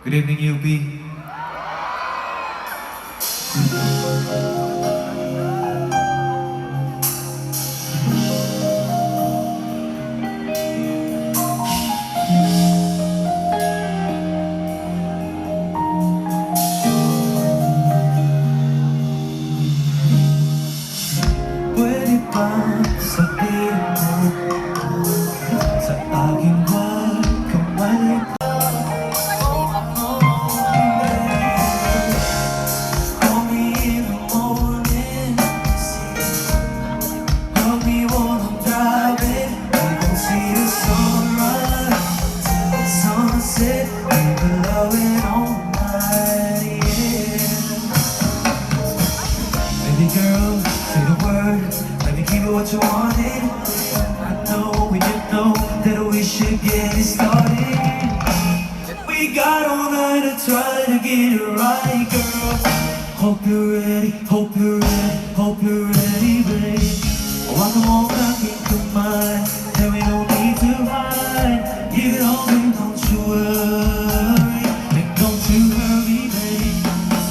Good evening, UP. Pwede bang sabihin mo sa aking wag kang maliit? Call me in the morning, help me while I'm driving. We can see the sunrise till the sunset. We've been loving all night, yeah. Baby girl, say the word, let me give you what you wanted. I know when you know that we should get it started. We got all night to try to get it right, girl. Hope you're ready, hope you're ready, hope you're ready, babe. Oh, I know I can combine, and we don't need to hide. Give it all, and don't you worry, and don't you hurry, babe.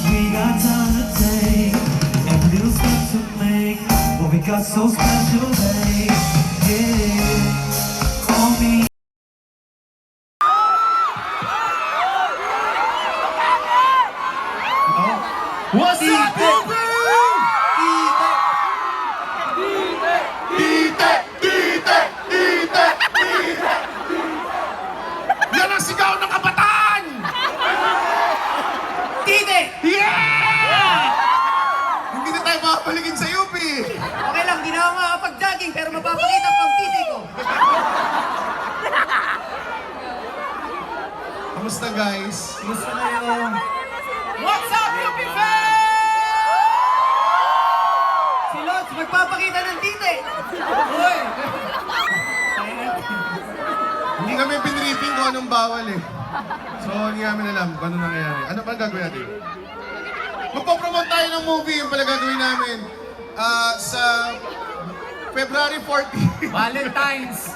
We got time to take, and a little step to make. What we got so special, babe. Yeah, call me. What's up, baby? Yan ang sigaw ng kabataan! Tite! Yeah! Hindi na tayo makapaligid sa UP. Okay lang, di na ako makakapag-jogging pero mapapakita ko ang tite ko. Kamusta, guys? Gusto na yung... What's up, UP fans? Si Lods, magpapakita ng tite! Uy! Hindi kami pinripping kung anong bawal eh. So, hindi namin alam kung ano nangyayari. Ano pa gagawin natin? Magpapromote tayo ng movie, yung pala gagawin namin. Sa February 14. Valentine's!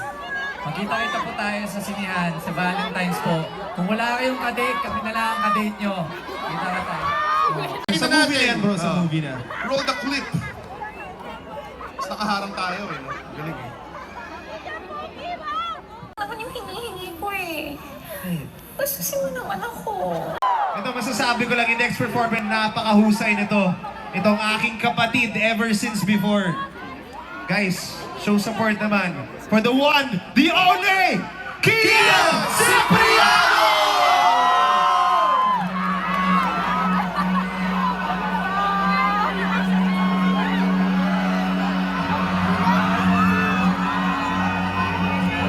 Magkita-kita po tayo sa sinihan, sa Valentine's po. Kung wala kayong kadate, kami na lang ang kadate nyo. Kita ka tayo. Sa movie na yan, bro. Sa movie na. Roll the clip. Tapos nakaharang tayo eh. No? Galing eh. Naman yung hinihingi ko eh. Gusto mo naman ako. Ito, masasabi ko lang, yung next performance, napakahusay nito. Itong aking kapatid ever since before. Guys, show support naman for the one, the only